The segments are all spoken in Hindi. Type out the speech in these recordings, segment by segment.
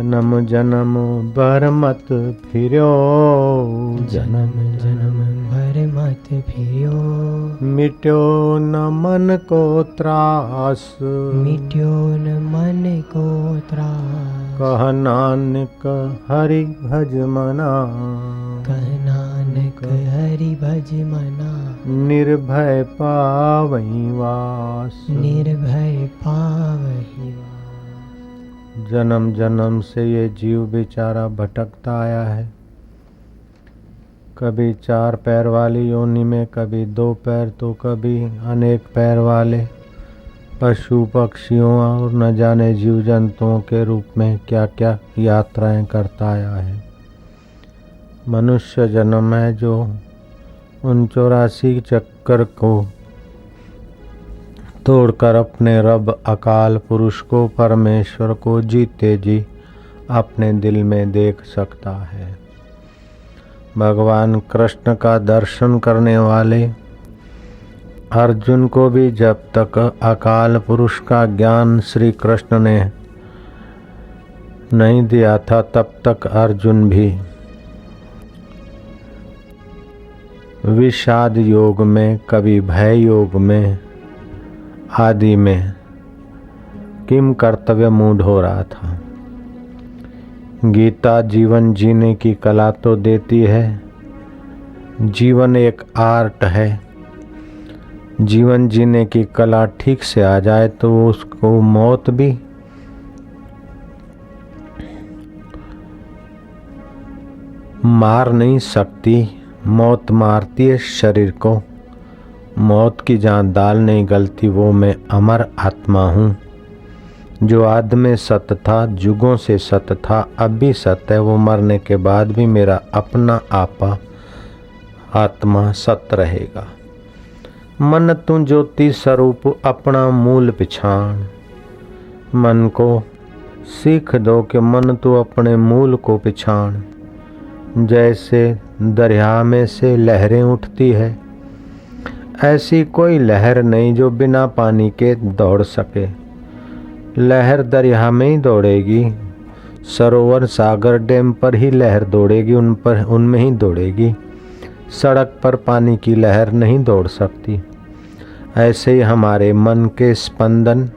जन्म जन्म भर मत फिरो, जन्म जन्म भर मत फिरो। मिट्यो न मन को त्रास, मिट्यो न मन को त्रास। कह नानक हरि भज मना, कह नानक हरि भज मना। निर्भय पावई वास, निर्भय पावहि वास। जन्म जन्म से ये जीव बेचारा भटकता आया है, कभी 4 पैर वाली योनि में, कभी 2 पैर, तो कभी अनेक पैर वाले पशु पक्षियों और न जाने जीव जंतुओं के रूप में क्या क्या यात्राएं करता आया है। मनुष्य जन्म है जो उन 84 चक्कर को तोड़कर अपने रब अकाल पुरुष को, परमेश्वर को जीते जी अपने दिल में देख सकता है। भगवान कृष्ण का दर्शन करने वाले अर्जुन को भी जब तक अकाल पुरुष का ज्ञान श्री कृष्ण ने नहीं दिया था, तब तक अर्जुन भी विषाद योग में, कभी भय योग में आदि में किम कर्तव्य मूढ़ हो रहा था। गीता जीवन जीने की कला तो देती है, जीवन एक आर्ट है। जीवन जीने की कला ठीक से आ जाए तो उसको मौत भी मार नहीं सकती। मौत मारती है शरीर को, मौत की जहाँ दाल नहीं गलती वो मैं अमर आत्मा हूँ। जो आदि में सत था, जुगों से सत था, अब भी सत है, वो मरने के बाद भी मेरा अपना आपा आत्मा सत रहेगा। मन तू ज्योति स्वरूप अपना मूल पिछाण, मन को सीख दो कि मन तू अपने मूल को पिछाण। जैसे दरिया में से लहरें उठती है, ऐसी कोई लहर नहीं जो बिना पानी के दौड़ सके। लहर दरिया में ही दौड़ेगी, सरोवर सागर डैम पर ही लहर दौड़ेगी, उनमें ही दौड़ेगी। सड़क पर पानी की लहर नहीं दौड़ सकती। ऐसे ही हमारे मन के स्पंदन,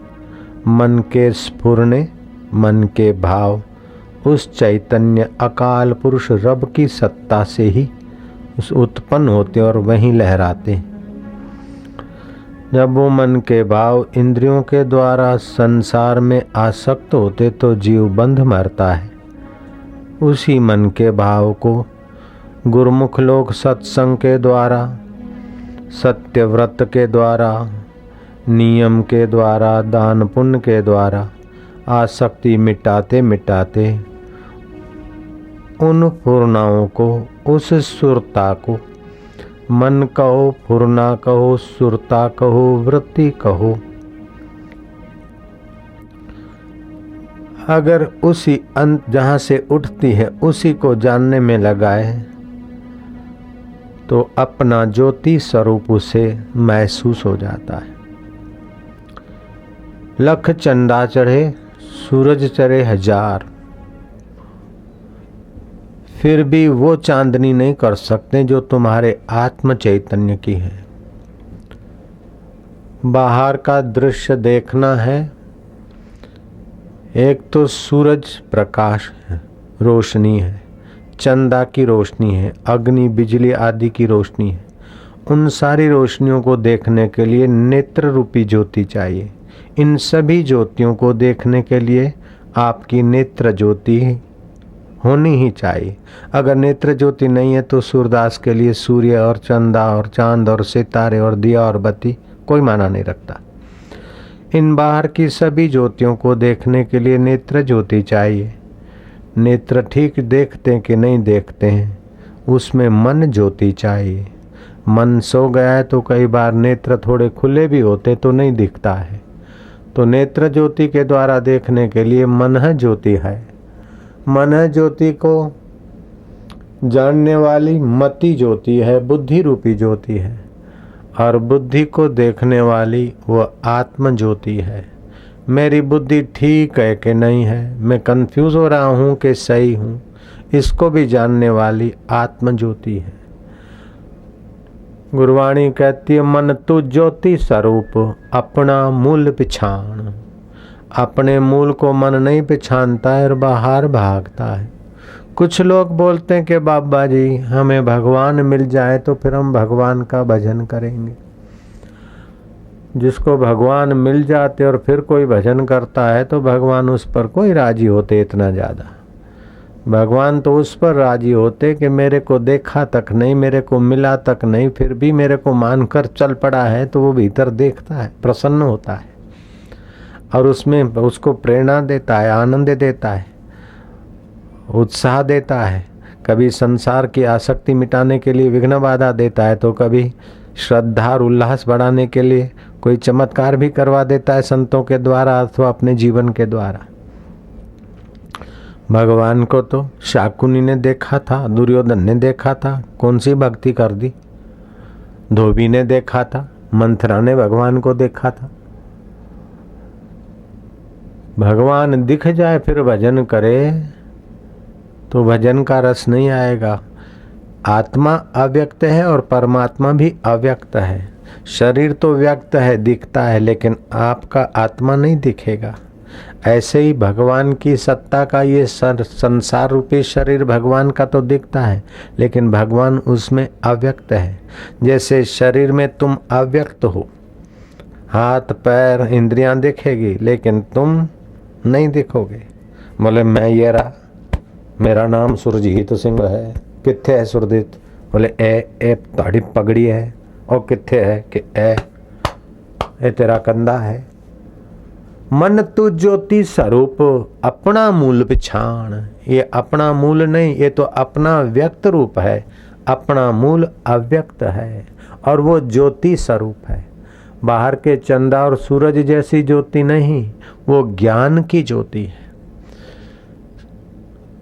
मन के स्फुरने, मन के भाव उस चैतन्य अकाल पुरुष रब की सत्ता से ही उस उत्पन्न होते और वहीं लहराते। जब वो मन के भाव इंद्रियों के द्वारा संसार में आसक्त होते तो जीव बंध मरता है। उसी मन के भाव को गुरुमुख लोग सत्संग के द्वारा, सत्य व्रत के द्वारा, नियम के द्वारा, दान पुण्य के द्वारा आसक्ति मिटाते मिटाते उन पूर्णाओं को, उस सुरता को, मन कहो, फुरना कहो, सुरता कहो, वृत्ति कहो, अगर उसी अंत जहाँ से उठती है उसी को जानने में लगाए तो अपना ज्योति स्वरूप उसे महसूस हो जाता है। लख चंदा चढ़े, सूरज चढ़े 1000, फिर भी वो चांदनी नहीं कर सकते जो तुम्हारे आत्म चैतन्य की है। बाहर का दृश्य देखना है, एक तो सूरज प्रकाश है, रोशनी है, चंदा की रोशनी है, अग्नि बिजली आदि की रोशनी है। उन सारी रोशनियों को देखने के लिए नेत्र रूपी ज्योति चाहिए। इन सभी ज्योतियों को देखने के लिए आपकी नेत्र ज्योति होनी ही चाहिए। अगर नेत्र ज्योति नहीं है तो सूरदास के लिए सूर्य और चंदा और चांद और सितारे और दिया और बत्ती कोई माना नहीं रखता। इन बाहर की सभी ज्योतियों को देखने के लिए नेत्र ज्योति चाहिए। नेत्र ठीक देखते हैं कि नहीं देखते हैं, उसमें मन ज्योति चाहिए। मन सो गया है तो कई बार नेत्र थोड़े खुले भी होते तो नहीं दिखता है। तो नेत्र ज्योति के द्वारा देखने के लिए मन ज्योति है। मन ज्योति को जानने वाली मति ज्योति है, बुद्धि रूपी ज्योति है। और बुद्धि को देखने वाली वह आत्म ज्योति है। मेरी बुद्धि ठीक है कि नहीं है, मैं कंफ्यूज हो रहा हूँ कि सही हूँ, इसको भी जानने वाली आत्म ज्योति है। गुरुवाणी कहती है मन तू ज्योति स्वरूप अपना मूल पिछाण। अपने मूल को मन नहीं पहचानता है और बाहर भागता है। कुछ लोग बोलते हैं कि बाबा जी हमें भगवान मिल जाए तो फिर हम भगवान का भजन करेंगे। जिसको भगवान मिल जाते और फिर कोई भजन करता है तो भगवान उस पर कोई राजी होते इतना ज़्यादा। भगवान तो उस पर राजी होते कि मेरे को देखा तक नहीं, मेरे को मिला तक नहीं, फिर भी मेरे को मानकर चल पड़ा है, तो वो भीतर देखता है, प्रसन्न होता है और उसमें उसको प्रेरणा देता है, आनंद देता है, उत्साह देता है। कभी संसार की आसक्ति मिटाने के लिए विघ्न बाधा देता है, तो कभी श्रद्धा और उल्लास बढ़ाने के लिए कोई चमत्कार भी करवा देता है संतों के द्वारा अथवा अपने जीवन के द्वारा। भगवान को तो शाकुनी ने देखा था, दुर्योधन ने देखा था, कौन सी भक्ति कर दी। धोबी ने देखा था, मंथरा ने भगवान को देखा था। भगवान दिख जाए फिर भजन करे तो भजन का रस नहीं आएगा। आत्मा अव्यक्त है और परमात्मा भी अव्यक्त है। शरीर तो व्यक्त है, दिखता है, लेकिन आपका आत्मा नहीं दिखेगा। ऐसे ही भगवान की सत्ता का ये संसार रूपी शरीर भगवान का तो दिखता है, लेकिन भगवान उसमें अव्यक्त है। जैसे शरीर में तुम अव्यक्त हो, हाथ पैर इंद्रियां दिखेगी लेकिन तुम नहीं दिखोगे। बोले मैं ये रहा, मेरा नाम सुरजीत सिंह है। कित्थे है सुरजीत? बोले ए ताड़ी पगड़ी है। और कित्थे है कि ए तेरा कंधा है। मन तू ज्योति स्वरूप अपना मूल पिछाण। ये अपना मूल नहीं, ये तो अपना व्यक्त रूप है। अपना मूल अव्यक्त है और वो ज्योति स्वरूप है। बाहर के चंदा और सूरज जैसी ज्योति नहीं, वो ज्ञान की ज्योति है।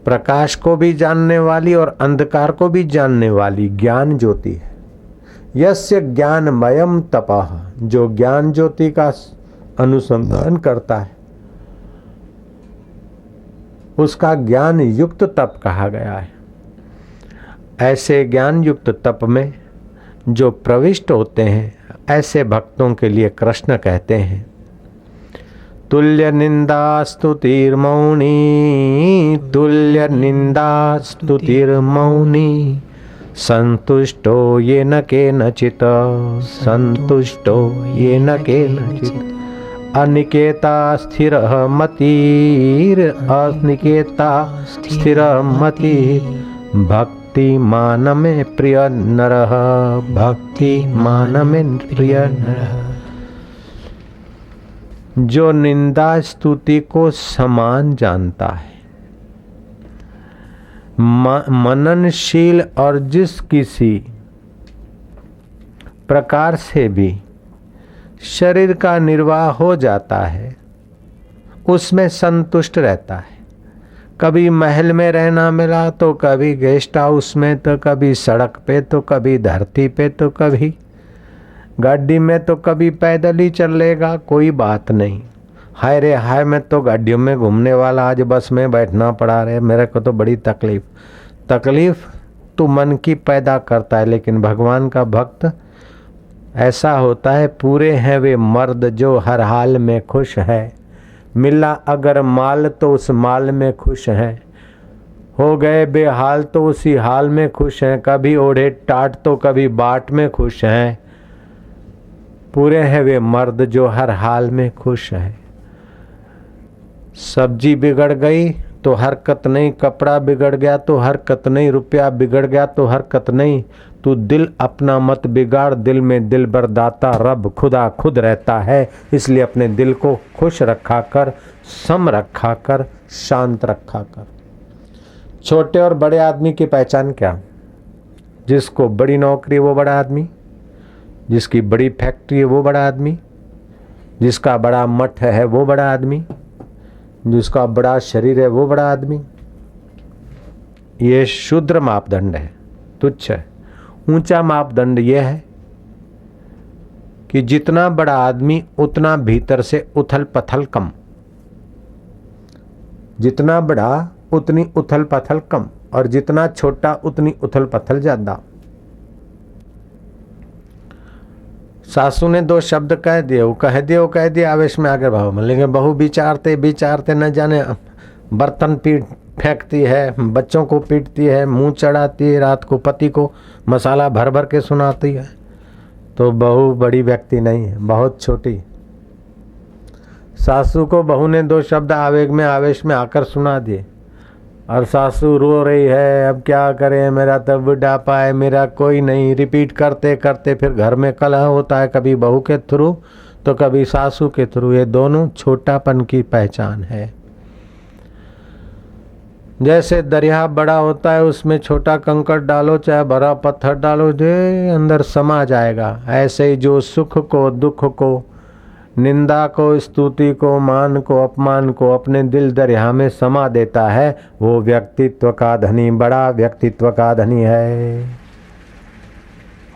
प्रकाश को भी जानने वाली और अंधकार को भी जानने वाली ज्ञान ज्योति है। यस्य ज्ञानमयम तपः, जो ज्ञान ज्योति का अनुसंधान करता है उसका ज्ञान युक्त तप कहा गया है। ऐसे ज्ञान युक्त तप में जो प्रविष्ट होते हैं ऐसे भक्तों के लिए कृष्ण कहते हैं तुल्य निंदा स्तुतिर्मौनी, तुल्य निंदा स्तुतिर्मौनी, संतुष्टो येन केनचित्, संतुष्टो येन केनचित्, अनिकेता स्थिर मतिर्, अनिकेता स्थिर मतिर्, भक्तिमान में प्रिय नरः, भक्तिमान में प्रिय नरः। जो निंदा स्तुति को समान जानता है, मननशील और जिस किसी प्रकार से भी शरीर का निर्वाह हो जाता है उसमें संतुष्ट रहता है। कभी महल में रहना मिला तो कभी गेस्ट हाउस में, तो कभी सड़क पे, तो कभी धरती पे, तो कभी गाड़ी में, तो कभी पैदल ही चलेगा, कोई बात नहीं। हाय रे हाय, मैं तो गाड़ियों में घूमने वाला, आज बस में बैठना पड़ा रे, मेरे को तो बड़ी तकलीफ तो मन की पैदा करता है। लेकिन भगवान का भक्त ऐसा होता है, पूरे हैं वे मर्द जो हर हाल में खुश है। मिला अगर माल तो उस माल में खुश हैं, हो गए बेहाल तो उसी हाल में खुश हैं। कभी ओढ़े टाट तो कभी बाट में खुश हैं। पूरे हैं वे मर्द जो हर हाल में खुश हैं। सब्जी बिगड़ गई तो हरकत नहीं, कपड़ा बिगड़ गया तो हरकत नहीं, रुपया बिगड़ गया तो हरकत नहीं। तू दिल अपना मत बिगाड़, दिल में दिल बरदाता रब खुदा खुद रहता है। इसलिए अपने दिल को खुश रखा कर, सम रखा कर, शांत रखा कर। छोटे और बड़े आदमी की पहचान क्या? जिसको बड़ी नौकरी वो बड़ा आदमी, जिसकी बड़ी फैक्ट्री है वो बड़ा आदमी, जिसका बड़ा मठ है वो बड़ा आदमी, जिसका बड़ा शरीर है वो बड़ा आदमी। ये शूद्र मापदंड है, तुच्छ है। ऊंचा मापदंड ये है कि जितना बड़ा आदमी उतना भीतर से उथल पथल कम, जितना बड़ा उतनी उथल पथल कम, और जितना छोटा उतनी उथल पथल ज्यादा। सासू ने 2 शब्द कह दिए, वो कह दिए आवेश में आकर भाव में, लेकिन बहू विचारते विचारते न जाने बर्तन पीट फेंकती है, बच्चों को पीटती है, मुंह चढ़ाती है, रात को पति को मसाला भर भर के सुनाती है। तो बहू बड़ी व्यक्ति नहीं है, बहुत छोटी। सासू को बहू ने 2 शब्द आवेग में आवेश में आकर सुना दिए, और सासू रो रही है, अब क्या करें, मेरा तो बुढ़ापा है, मेरा कोई नहीं। रिपीट करते करते फिर घर में कलह होता है, कभी बहू के थ्रू तो कभी सासू के थ्रू। ये दोनों छोटापन की पहचान है। जैसे दरिया बड़ा होता है, उसमें छोटा कंकड़ डालो चाहे बड़ा पत्थर डालो, जो अंदर समा जाएगा। ऐसे ही जो सुख को दुख को, निंदा को स्तुति को, मान को अपमान को अपने दिल दरिया में समा देता है, वो व्यक्तित्व का धनी, बड़ा व्यक्तित्व का धनी है।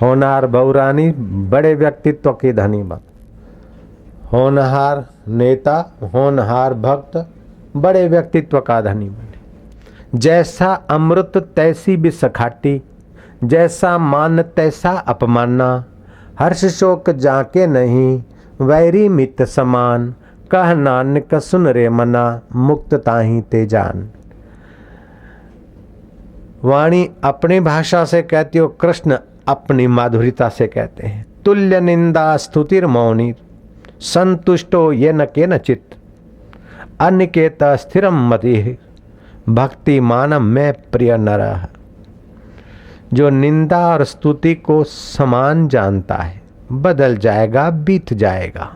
होनहार बहुरानी बड़े व्यक्तित्व की धनी बात, होनहार नेता, होनहार भक्त बड़े व्यक्तित्व का धनी बने। जैसा अमृत तैसी विष खाटी, जैसा मान तैसा अपमाना, हर्ष शोक जाके नहीं, वैरी मित समान, कह नानक सुन रे मना, मुक्त ताही ते जान। वाणी अपनी भाषा से कहती हो, कृष्ण अपनी माधुरिता से कहते हैं। तुल्य निंदा स्तुतिर मौनी, संतुष्टो ये न के न चित, अनिकेत स्थिरम मति, भक्ति मानम में प्रिय नरः। जो निंदा और स्तुति को समान जानता है, बदल जाएगा, बीत जाएगा।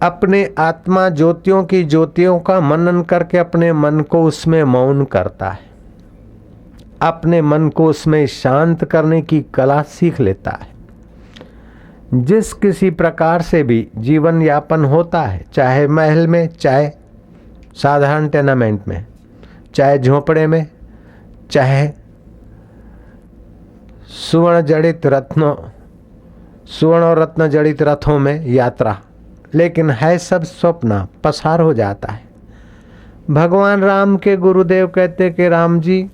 अपने आत्मा ज्योतियों की ज्योतियों का मनन करके अपने मन को उसमें मौन करता है, अपने मन को उसमें शांत करने की कला सीख लेता है। जिस किसी प्रकार से भी जीवन यापन होता है, चाहे महल में, चाहे साधारण टेनामेंट में, चाहे झोंपड़े में, चाहे सुवर्ण और रत्न जड़ित रथों में यात्रा, लेकिन है सब स्वप्न, पसार हो जाता है। भगवान राम के गुरुदेव कहते कि राम जी,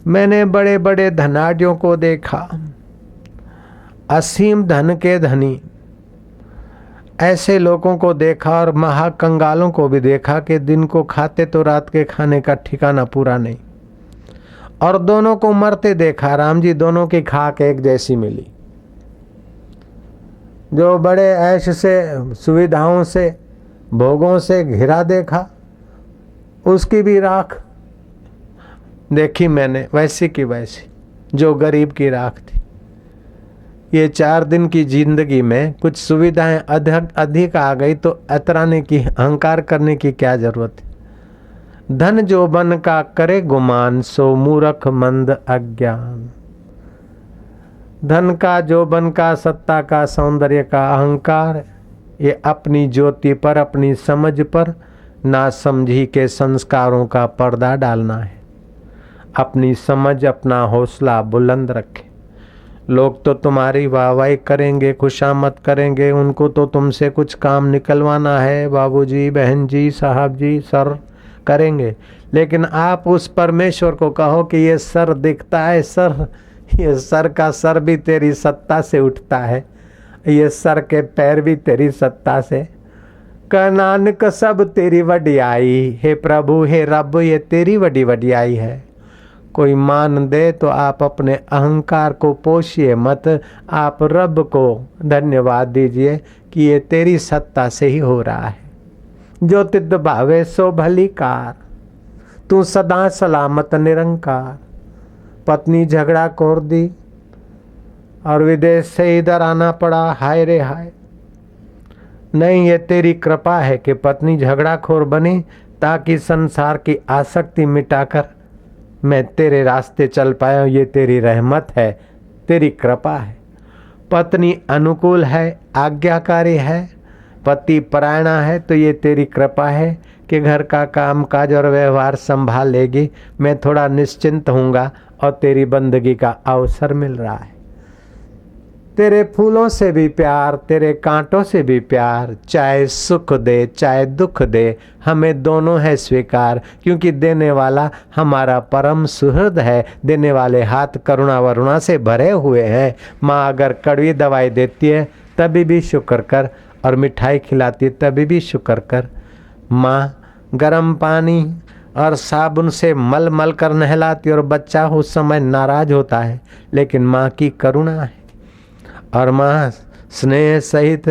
मैंने बड़े बड़े धनाढ्यों को देखा, असीम धन के धनी, ऐसे लोगों को देखा, और महाकंगालों को भी देखा कि दिन को खाते तो रात के खाने का ठिकाना पूरा नहीं, और दोनों को मरते देखा। राम जी, दोनों की खाक एक जैसी मिली। जो बड़े ऐश से, सुविधाओं से, भोगों से घिरा देखा, उसकी भी राख देखी मैंने वैसी की वैसी, जो गरीब की राख थी। ये 4 दिन की जिंदगी में कुछ सुविधाएं अधिक आ गई तो अतराने की, अहंकार करने की क्या जरूरत है। धन जो बन का करे गुमान, सो मूर्ख मंद अज्ञान। धन का, जो बन का, सत्ता का, सौंदर्य का अहंकार, ये अपनी ज्योति पर, अपनी समझ पर ना समझी के संस्कारों का पर्दा डालना है। अपनी समझ, अपना हौसला बुलंद रखे। लोग तो तुम्हारी वाहवाही करेंगे, खुशामद करेंगे, उनको तो तुमसे कुछ काम निकलवाना है, बाबूजी, बहन जी, साहब जी, सर करेंगे। लेकिन आप उस परमेश्वर को कहो कि ये सर दिखता है, सर, ये सर का सर भी तेरी सत्ता से उठता है, ये सर के पैर भी तेरी सत्ता से। कह नानक सब तेरी वडियाई, हे प्रभु, हे रब, ये तेरी वडी वडियाई है। कोई मान दे तो आप अपने अहंकार को पोषिए मत, आप रब को धन्यवाद दीजिए कि ये तेरी सत्ता से ही हो रहा है। जो तिद भावे सो भली कार, तू सदा सलामत निरंकार। पत्नी झगड़ा कोर दी और विदेश से इधर आना पड़ा, हाय रे हाय। नहीं, ये तेरी कृपा है कि पत्नी झगड़ाखोर बनी, ताकि संसार की आसक्ति मिटाकर मैं तेरे रास्ते चल पाया। ये तेरी रहमत है, तेरी कृपा है। पत्नी अनुकूल है, आज्ञाकारी है, पति परायणा है, तो ये तेरी कृपा है कि घर का काम काज और व्यवहार संभाल लेगी। मैं थोड़ा निश्चिंत हूँगा और तेरी बंदगी का अवसर मिल रहा है। तेरे फूलों से भी प्यार, तेरे कांटों से भी प्यार, चाहे सुख दे चाहे दुख दे, हमें दोनों है स्वीकार, क्योंकि देने वाला हमारा परम सुहृद है। देने वाले हाथ करुणा वरुणा से भरे हुए हैं। माँ अगर कड़वी दवाई देती है तभी भी शुक्र कर, और मिठाई खिलाती है तभी भी शुक्र कर। माँ गर्म पानी और साबुन से मल मल कर नहलाती और बच्चा उस समय नाराज होता है, लेकिन माँ की करुणा है। और माँ स्नेह सहित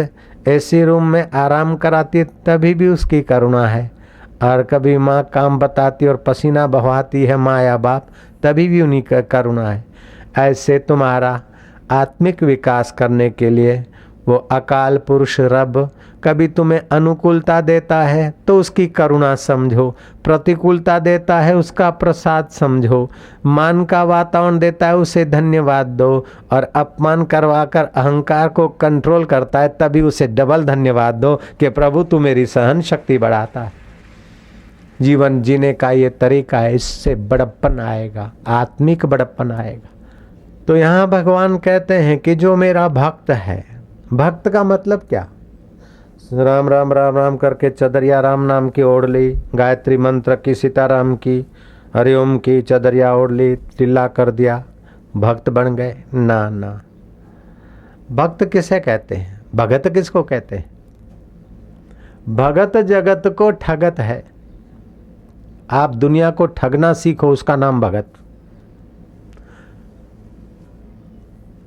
एसी रूम में आराम कराती तभी भी उसकी करुणा है। और कभी माँ काम बताती और पसीना बहाती है माँ या बाप, तभी भी उन्हीं का करुणा है। ऐसे तुम्हारा आत्मिक विकास करने के लिए वो अकाल पुरुष रब कभी तुम्हें अनुकूलता देता है तो उसकी करुणा समझो, प्रतिकूलता देता है उसका प्रसाद समझो, मान का वातावरण देता है उसे धन्यवाद दो, और अपमान करवाकर अहंकार को कंट्रोल करता है तभी उसे डबल धन्यवाद दो कि प्रभु तू मेरी सहन शक्ति बढ़ाता है। जीवन जीने का ये तरीका है, इससे बड़प्पन आएगा, आत्मिक बड़प्पन आएगा। तो यहाँ भगवान कहते हैं कि जो मेरा भक्त है, भक्त का मतलब क्या? राम राम राम राम करके चदरिया राम नाम की ओढ़ ली, गायत्री मंत्र की, सीताराम की, हरिओम की चदरिया ओढ़ ली, टिल्ला कर दिया, भक्त बन गए? ना ना। भक्त किसे कहते हैं? भगत किसको कहते हैं? भगत जगत को ठगत है। आप दुनिया को ठगना सीखो, उसका नाम भगत।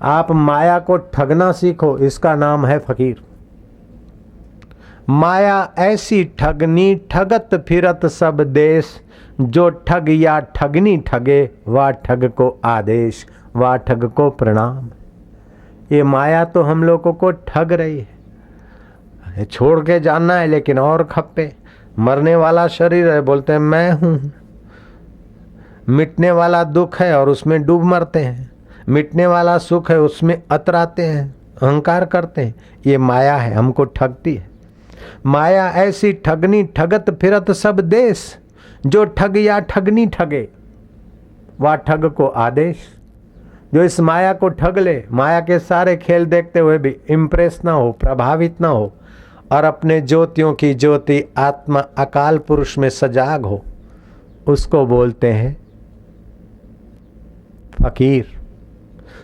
आप माया को ठगना सीखो, इसका नाम है फकीर। माया ऐसी ठगनी ठगत फिरत सब देश, जो ठग या ठगनी ठगे वह ठग को आदेश, वह ठग को प्रणाम। ये माया तो हम लोगों को ठग रही है, छोड़ के जाना है लेकिन और खप्पे। मरने वाला शरीर है, बोलते हैं मैं हूं। मिटने वाला दुख है और उसमें डूब मरते हैं। मिटने वाला सुख है, उसमें अतराते हैं, अहंकार करते हैं। ये माया है, हमको ठगती है। माया ऐसी ठगनी ठगत फिरत सब देश, जो ठग या ठगनी ठगे वह ठग को आदेश। जो इस माया को ठग ले, माया के सारे खेल देखते हुए भी इम्प्रेस ना हो, प्रभावित ना हो, और अपने ज्योतियों की ज्योति आत्मा अकाल पुरुष में सजाग हो, उसको बोलते हैं फकीर।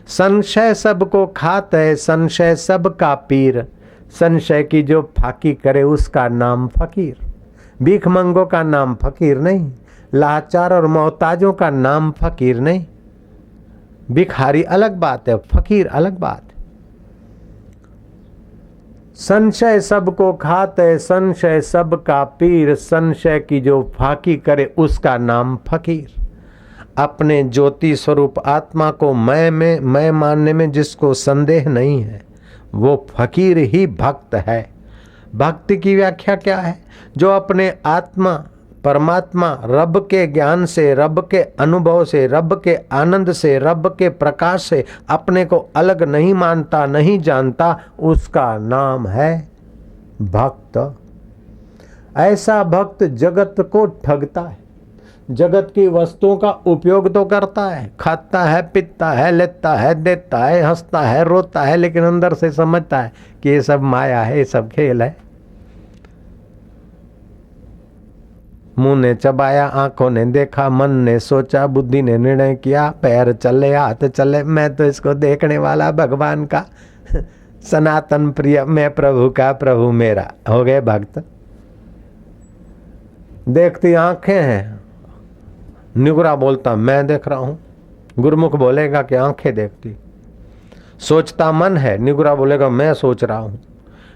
संशय सबको खात है, संशय सबका पीर, संशय की जो फाकी करे उसका नाम फकीर। भीख मंगों का नाम फकीर नहीं, लाचार और मोहताजों का नाम फकीर नहीं। भिखारी अलग बात है, फकीर अलग बात है। संशय सबको खात है, संशय सबका पीर, संशय की जो फाकी करे उसका नाम फकीर। अपने ज्योति स्वरूप आत्मा को मैं मानने में जिसको संदेह नहीं है, वो फकीर ही भक्त है। भक्ति की व्याख्या क्या है? जो अपने आत्मा परमात्मा रब के ज्ञान से, रब के अनुभव से, रब के आनंद से, रब के प्रकाश से अपने को अलग नहीं मानता, नहीं जानता, उसका नाम है भक्त। ऐसा भक्त जगत को ठगता है, जगत की वस्तुओं का उपयोग तो करता है, खाता है, पीता है, लेता है, देता है, हंसता है, रोता है, लेकिन अंदर से समझता है कि ये सब माया है, ये सब खेल है। मुंह ने चबाया, आंखों ने देखा, मन ने सोचा, बुद्धि ने निर्णय किया, पैर चले, हाथ चले, मैं तो इसको देखने वाला भगवान का सनातन प्रिय, मैं प्रभु का, प्रभु मेरा। हो गए भक्त। देखती आंखें हैं, निगुरा बोलता मैं देख रहा हूं, गुरुमुख बोलेगा कि आंखें देखती। सोचता मन है, निगुरा बोलेगा मैं सोच रहा हूं।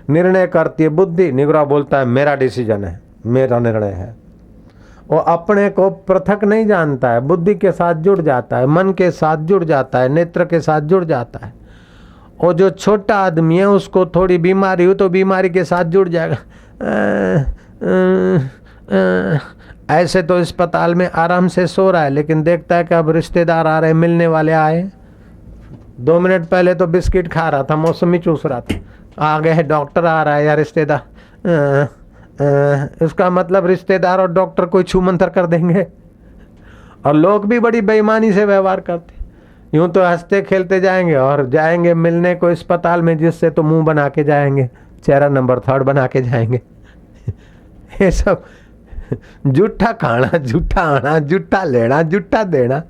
निर्णय करती है बुद्धि, निगुरा बोलता है मेरा डिसीजन है, मेरा निर्णय है। वो अपने को पृथक नहीं जानता है, बुद्धि के साथ जुड़ जाता है, मन के साथ जुड़ जाता है, नेत्र के साथ जुड़ जाता है। और जो छोटा आदमी है उसको थोड़ी बीमारी हो तो बीमारी के साथ जुड़ जाएगा। ऐसे तो अस्पताल में आराम से सो रहा है, लेकिन देखता है कि अब रिश्तेदार आ रहे, मिलने वाले आए। 2 मिनट पहले तो बिस्किट खा रहा था, मौसमी चूस रहा था, आ गए डॉक्टर आ रहा है या रिश्तेदार। इसका मतलब रिश्तेदार और डॉक्टर कोई छू मंतर कर देंगे। और लोग भी बड़ी बेईमानी से व्यवहार करते। यूं तो हंसते खेलते जाएंगे और जाएंगे मिलने को अस्पताल में, जिससे तो मुंह बना के जाएंगे, चेहरा नंबर 3 बना के जाएंगे। ये सब झूठा खाना, झूठा आना, झूठा लेना, झूठा देना,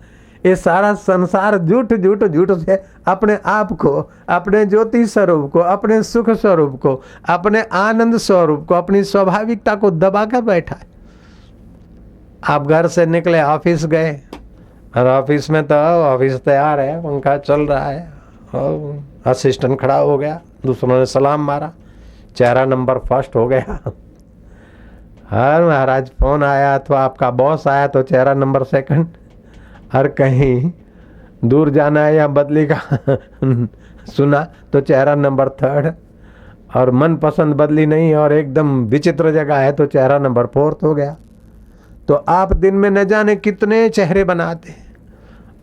ये सारा संसार झूठ झूठ झूठ से अपने आप को, अपने ज्योति स्वरूप को, अपने सुख स्वरूप को, अपने आनंद स्वरूप को, अपनी स्वाभाविकता को दबा कर बैठा है। आप घर से निकले, ऑफिस गए, और ऑफिस में तो ऑफिस तैयार है, पंखा चल रहा है, और असिस्टेंट खड़ा हो गया, दूसरों ने सलाम मारा, चेहरा नंबर 1 हो गया। हर महाराज फोन आया अथवा आपका बॉस आया तो चेहरा नंबर 2, और कहीं दूर जाना है या बदली का सुना तो चेहरा नंबर 3, और मनपसंद बदली नहीं और एकदम विचित्र जगह है तो चेहरा नंबर 4 हो गया। तो आप दिन में न जाने कितने चेहरे बनाते,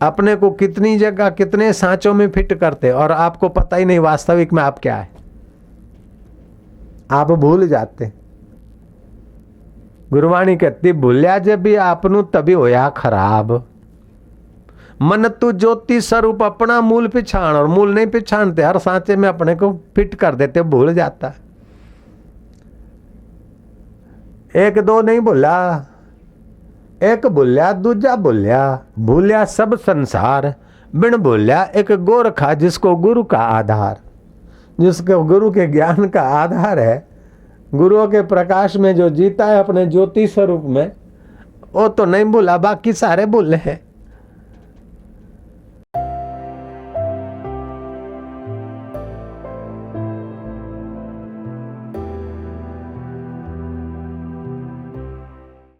अपने को कितनी जगह कितने सांचों में फिट करते, और आपको पता ही नहीं वास्तविक में आप क्या है, आप भूल जाते। गुरुवाणी कहती भूलिया जब भी आपनू तभी होया खराब। मन तू ज्योति स्वरूप अपना मूल पिछाण, और मूल नहीं पिछाणते, हर सांचे में अपने को फिट कर देते, भूल जाता है। 1-2 नहीं भूला, एक भूलिया दूजा भूलिया, भूलिया सब संसार, बिन भूलिया एक गोरखा जिसको गुरु का आधार, जिसको गुरु के ज्ञान का आधार है, गुरुओं के प्रकाश में जो जीता है अपने ज्योति स्वरूप में, वो तो नहीं भूला, बाकी सारे भूले हैं।